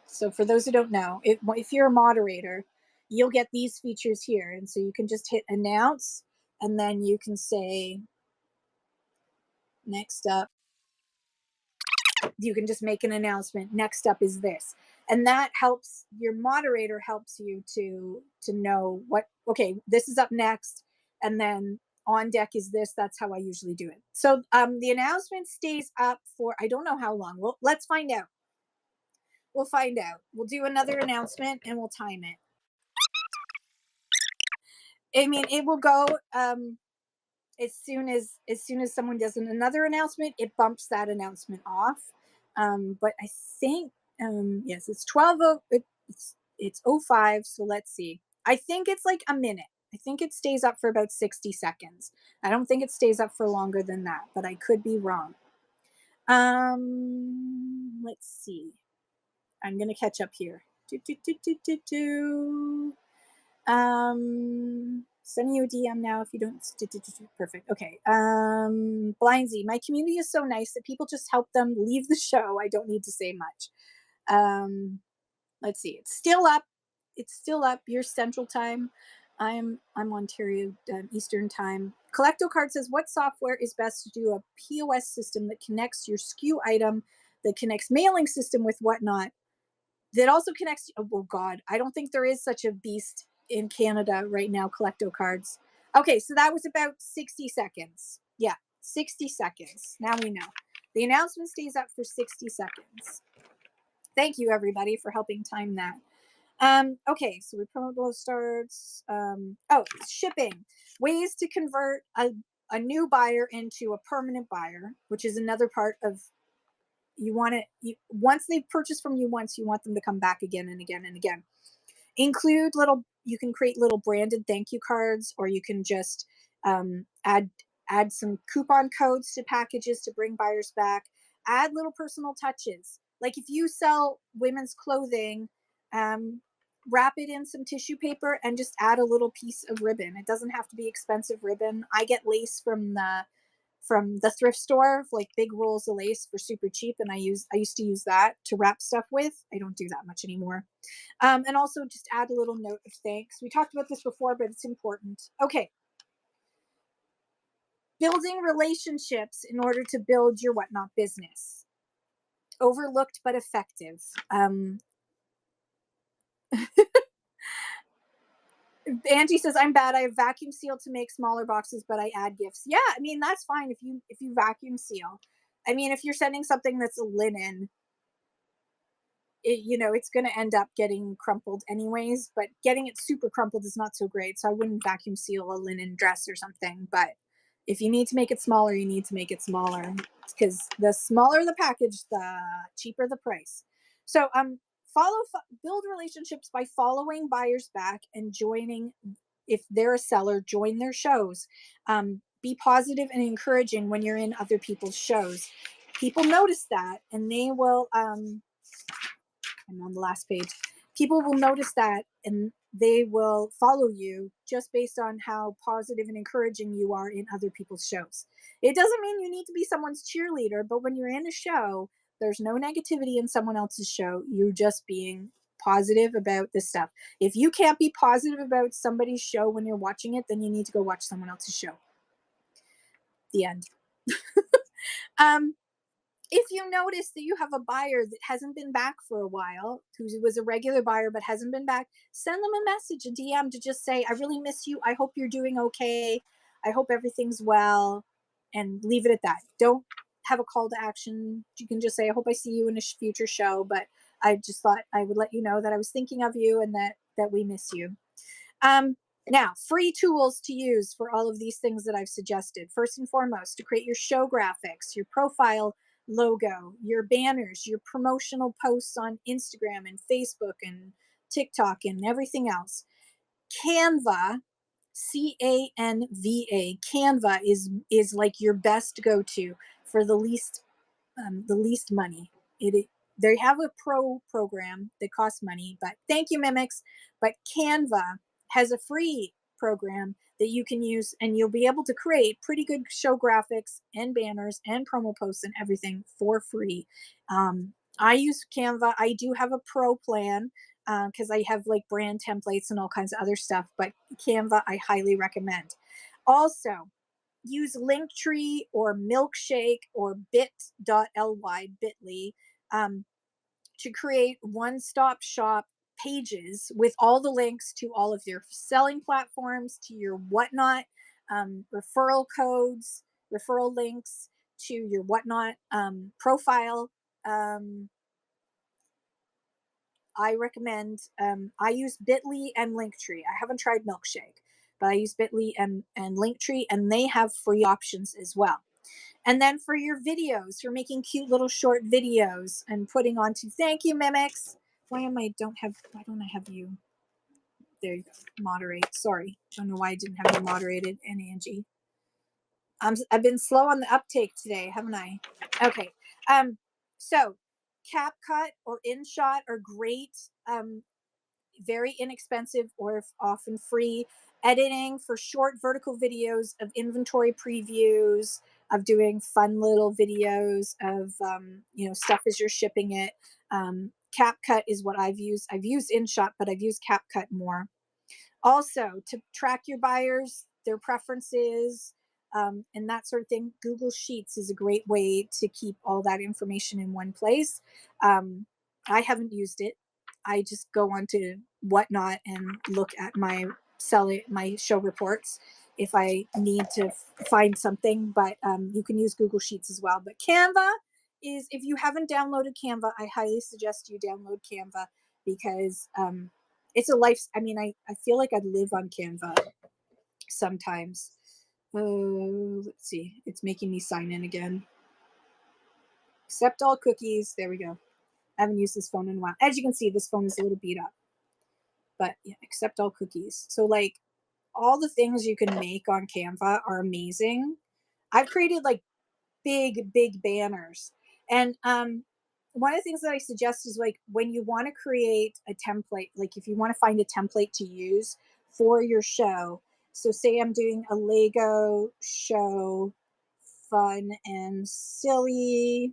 so for those who don't know, if you're a moderator, you'll get these features here. And so you can just hit announce, and then you can say, next up, you can just make an announcement. Next up is this. And that helps, your moderator helps you to know what, okay, this is up next. And then on deck is this. That's how I usually do it. So the announcement stays up for, I don't know how long. Well, let's find out. We'll find out. We'll do another announcement and we'll time it. I mean, it will go as soon as someone does another announcement, it bumps that announcement off. But I think yes, it's 12. It's 05. So let's see. I think it's like a minute. I think it stays up for about 60 seconds. I don't think it stays up for longer than that, but I could be wrong. Let's see. I'm gonna catch up here. Sending you a DM now if you don't. Perfect. Okay. Blindsy, my community is so nice that people just help them leave the show. I don't need to say much. Let's see. It's still up. It's still up. Your Central Time. I'm Ontario Eastern Time. Collecto Card says, what software is best to do a POS system that connects your SKU item, that connects mailing system with whatnot, that also connects. Oh God, I don't think there is such a beast in Canada right now. Collecto Cards. Okay, so that was about 60 seconds. Yeah, 60 seconds. Now we know. The announcement stays up for 60 seconds. Thank you, everybody, for helping time that. Okay, so we promo starts. Shipping. Ways to convert a new buyer into a permanent buyer, which is another part of, you want it, once they purchase from you once, you want them to come back again and again and again. Include little, you can create little branded thank you cards, or you can just add some coupon codes to packages to bring buyers back. Add little personal touches. Like if you sell women's clothing, wrap it in some tissue paper and just add a little piece of ribbon. It doesn't have to be expensive ribbon. I get lace from the thrift store, like big rolls of lace for super cheap, and I used to use that to wrap stuff with. I don't do that much anymore. And also just add a little note of thanks. We talked about this before, but it's important. Okay. Building relationships in order to build your whatnot business. Overlooked but effective. Angie says, I'm bad. I have vacuum sealed to make smaller boxes, but I add gifts. Yeah, I mean, that's fine if you vacuum seal. I mean, if you're sending something that's a linen, it's going to end up getting crumpled anyways, but getting it super crumpled is not so great. So I wouldn't vacuum seal a linen dress or something. But if you need to make it smaller, you need to make it smaller, because the smaller the package, the cheaper the price. So build relationships by following buyers back and joining. If they're a seller, join their shows. Be positive and encouraging when you're in other people's shows. People notice that, and they will. I'm on the last page. People will notice that, and they will follow you just based on how positive and encouraging you are in other people's shows. It doesn't mean you need to be someone's cheerleader, but when you're in a show, there's no negativity in someone else's show. You're just being positive about this stuff. If you can't be positive about somebody's show when you're watching it, then you need to go watch someone else's show. The end. If you notice that you have a buyer that hasn't been back for a while, who was a regular buyer but hasn't been back, send them a message, a DM, to just say, I really miss you. I hope you're doing okay. I hope everything's well, and leave it at that. Don't have a call to action. You can just say, I hope I see you in a future show, but I just thought I would let you know that I was thinking of you and that we miss you. Now, free tools to use for all of these things that I've suggested. First and foremost, to create your show graphics, your profile logo, your banners, your promotional posts on Instagram and Facebook and TikTok and everything else. Canva, Canva, Canva is like your best go-to for the least money. They have a pro program that costs money, but thank you, Mimics. But Canva has a free program that you can use, and you'll be able to create pretty good show graphics and banners and promo posts and everything for free. I use Canva. I do have a pro plan because I have like brand templates and all kinds of other stuff, but Canva I highly recommend. Also, use Linktree or Milkshake or bit.ly, um, to create one-stop shop pages with all the links to all of your selling platforms, to your whatnot, referral codes, referral links, to your whatnot profile. Um, I recommend, I use Bitly and Linktree. I haven't tried Milkshake, but I use Bitly and Linktree, and they have free options as well. And then for your videos, you're making cute little short videos and putting onto, thank you, Mimics. Why don't I have you? There you go. Moderate. Sorry. Don't know why I didn't have you moderated. And Angie. I've been slow on the uptake today, haven't I? Okay. So CapCut or InShot are great. Very inexpensive or often free editing for short vertical videos of inventory previews, of doing fun little videos of stuff as you're shipping it. CapCut is what I've used. I've used InShot, but I've used CapCut more. Also, to track your buyers, their preferences, and that sort of thing, Google Sheets is a great way to keep all that information in one place. I haven't used it. I just go onto Whatnot and look at my show reports if I need to find something. But you can use Google Sheets as well. But Canva is, if you haven't downloaded Canva, I highly suggest you download Canva because it's a life. I mean, I feel like I'd live on Canva sometimes. Let's see. It's making me sign in again. Accept all cookies. There we go. I haven't used this phone in a while. As you can see, this phone is a little beat up. But yeah, accept all cookies. So like all the things you can make on Canva are amazing. I've created like big banners. And one of the things that I suggest is like when you want to create a template, like if you want to find a template to use for your show. So say I'm doing a Lego show, fun and silly,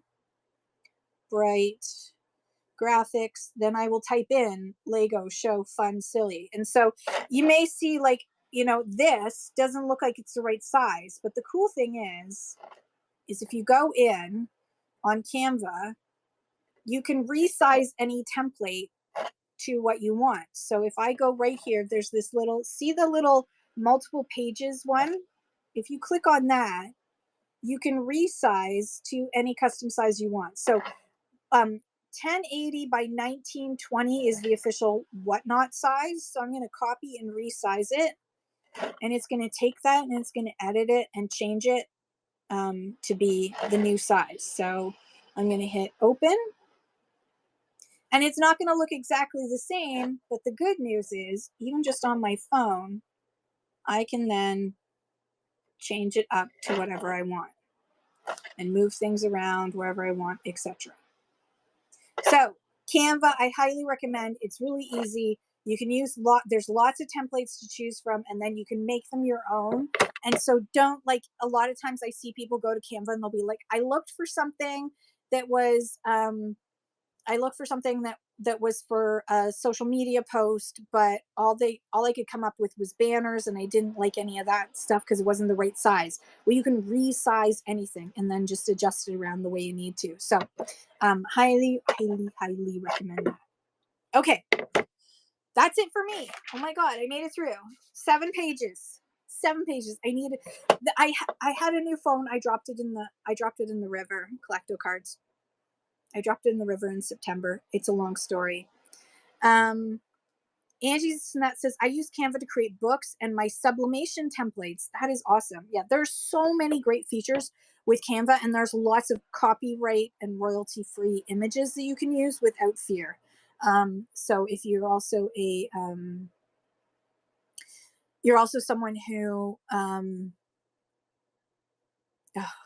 bright graphics, then I will type in Lego show fun silly. And so you may see like, this doesn't look like it's the right size, but the cool thing is if you go in on Canva, you can resize any template to what you want. So if I go right here, there's this little, see the little multiple pages one? If you click on that, you can resize to any custom size you want. So 1080 by 1920 is the official Whatnot size. So I'm going to copy and resize it. And it's going to take that and it's going to edit it and change it to be the new size. So I'm going to hit open. And it's not going to look exactly the same, but the good news is, even just on my phone, I can then change it up to whatever I want and move things around wherever I want, etc. So Canva, I highly recommend. It's really easy. You can use there's lots of templates to choose from, and then you can make them your own. And so don't, like, a lot of times I see people go to Canva and they'll be like, I looked for something that was that was for a social media post, but all I could come up with was banners, and I didn't like any of that stuff because it wasn't the right size. Well, you can resize anything and then just adjust it around the way you need to. So highly recommend that. Okay, that's it for me. Oh my god, I made it through 7 pages. 7 pages. I had a new phone. I dropped it in the river. Collecto cards. I dropped it in the river in September. It's a long story. Angie's Nut says, I use Canva to create books and my sublimation templates. That is awesome. Yeah, there's so many great features with Canva, and there's lots of copyright and royalty-free images that you can use without fear. So if you're also someone who,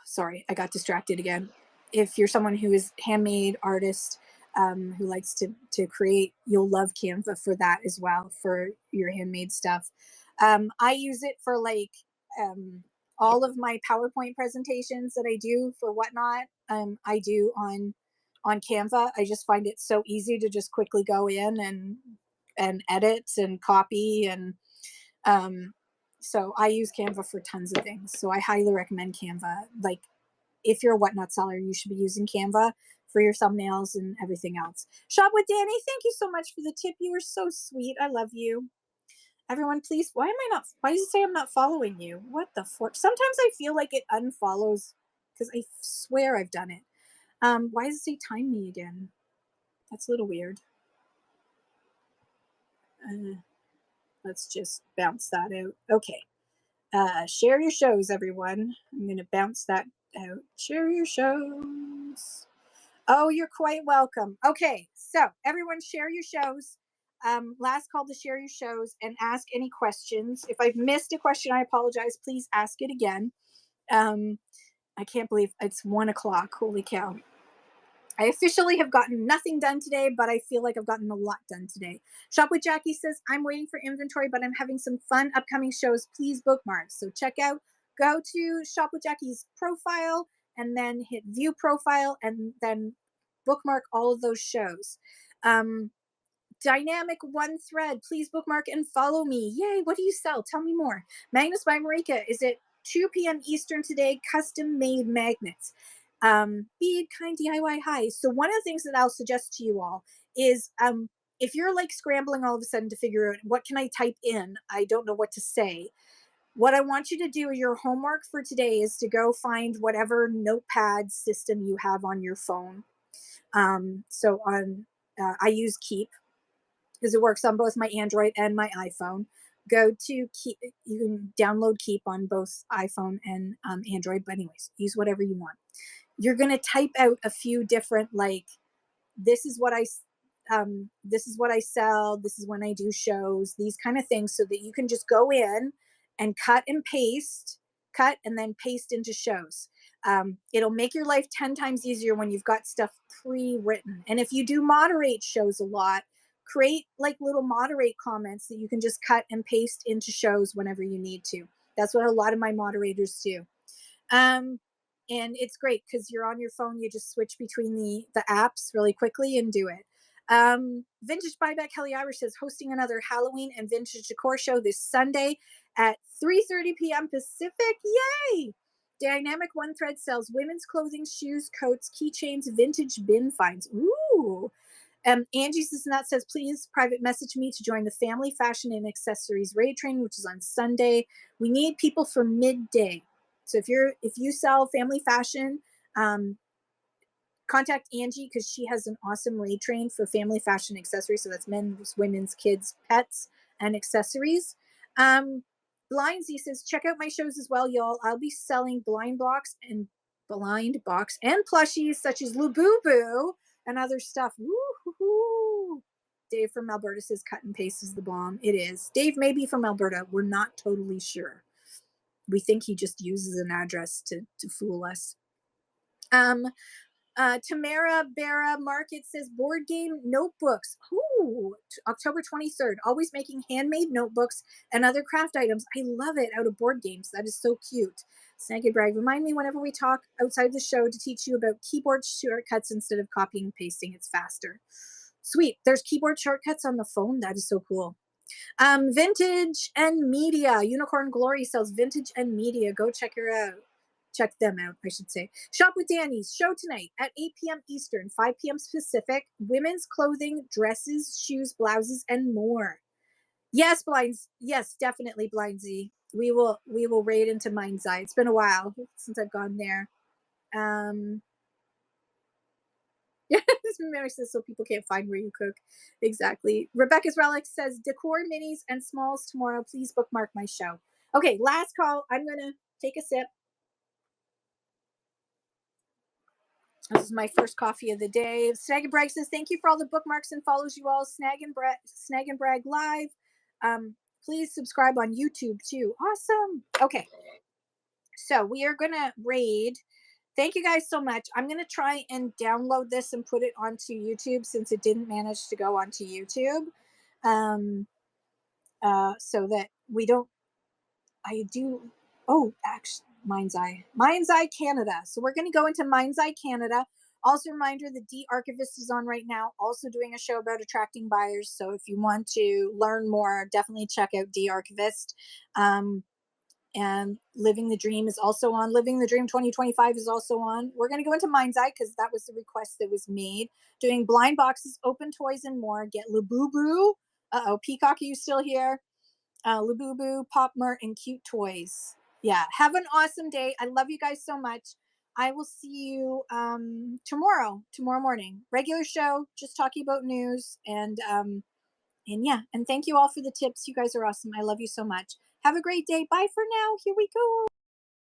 sorry, I got distracted again. If you're someone who is handmade artist, who likes to create, you'll love Canva for that as well, for your handmade stuff. I use it for like all of my PowerPoint presentations that I do for Whatnot. I do on on Canva. I just find it so easy to just quickly go in and edit and copy, and um, so I use Canva for tons of things. So I highly recommend Canva. Like, if you're a whatnot seller, you should be using Canva for your thumbnails and everything else. Shop with Danny, thank you so much for the tip. You were so sweet. I love you. Everyone, please. Why does it say I'm not following you? What the fork? Sometimes I feel like it unfollows because I swear I've done it. Why does it say time me again? That's a little weird. Uh, let's just bounce that out. Okay. Share your shows, everyone. I'm going to bounce that out. Share your shows. Oh, you're quite welcome. Okay, so everyone share your shows. Last call to share your shows and ask any questions. If I've missed a question, I apologize. Please ask it again. I can't believe it's 1:00. Holy cow. I officially have gotten nothing done today, but I feel like I've gotten a lot done today. Shop with Jackie says, I'm waiting for inventory, but I'm having some fun upcoming shows. Please bookmark. So go to Shop with Jackie's profile and then hit view profile and then bookmark all of those shows. Dynamic one thread. Please bookmark and follow me. Yay. What do you sell? Tell me more. Magnus by Marika is at 2 p.m. Eastern today. Custom made magnets. Bead kind DIY high. So one of the things that I'll suggest to you all is if you're like scrambling all of a sudden to figure out what can I type in, I don't know what to say. What I want you to do, your homework for today, is to go find whatever notepad system you have on your phone. I use Keep because it works on both my Android and my iPhone. Go to Keep. You can download Keep on both iPhone and Android. But anyways, use whatever you want. You're going to type out a few different, like, this is what this is what I sell. This is when I do shows, these kind of things, so that you can just go in and cut and then paste into shows. It'll make your life 10 times easier when you've got stuff pre-written. And if you do moderate shows a lot, create like little moderate comments that you can just cut and paste into shows whenever you need to. That's what a lot of my moderators do. And it's great because you're on your phone. You just switch between the apps really quickly and do it. Vintage Buyback Kelly Irish says, hosting another Halloween and vintage decor show this Sunday at 3:30 p.m. Pacific. Yay! Dynamic One Thread sells women's clothing, shoes, coats, keychains, vintage bin finds. Ooh. Angie Cincinnati says, please private message me to join the family fashion and accessories raid training, which is on Sunday. We need people for midday. So if you sell family fashion, contact Angie because she has an awesome raid train for family fashion accessories. So that's men's, women's, kids, pets, and accessories. Blind Z says, check out my shows as well, y'all. I'll be selling blind box and plushies such as Lububu and other stuff. Woo-hoo-hoo. Dave from Alberta says, cut and paste is the bomb. It is. Dave may be from Alberta. We're not totally sure. We think he just uses an address to fool us. Tamara Barra Market says, board game notebooks. Ooh, October 23rd. Always making handmade notebooks and other craft items. I love it out of board games. That is so cute. Snag and Brag, remind me whenever we talk outside the show to teach you about keyboard shortcuts instead of copying and pasting. It's faster. Sweet. There's keyboard shortcuts on the phone. That is so cool. Vintage and Media. Unicorn Glory sells Vintage and Media. Go check her out. Check them out, I should say. Shop with Danny's show tonight at 8 p.m. Eastern, 5 p.m. Pacific. Women's clothing, dresses, shoes, blouses, and more. Yes, Blinds. Yes, definitely, Blindsy. We will raid into Mind's Eye. It's been a while since I've gone there. Mary says, so people can't find where you cook. Exactly. Rebecca's Relic says, decor minis and smalls tomorrow. Please bookmark my show. Okay, last call. I'm going to take a sip. This is my first coffee of the day. Snag and Brag says, thank you for all the bookmarks and follows you all. Snag and Brag Live. Please subscribe on YouTube too. Awesome. Okay. So we are going to raid. Thank you guys so much. I'm going to try and download this and put it onto YouTube since it didn't manage to go onto YouTube. So that we don't, actually, Mind's Eye Canada. So we're going to go into Mind's Eye Canada. Also, reminder, the De-Archivist is on right now, also doing a show about attracting buyers. So if you want to learn more, definitely check out De-Archivist. And Living the Dream is also on. Living the Dream 2025 is also on. We're going to go into Mind's Eye because that was the request that was made. Doing blind boxes, open toys, and more. Get Labubu. Uh-oh, Peacock, are you still here? Labubu, Pop Mart, and cute toys. Yeah, have an awesome day. I love you guys so much. I will see you tomorrow morning. Regular show, just talking about news and yeah, and thank you all for the tips. You guys are awesome. I love you so much. Have a great day. Bye for now. Here we go.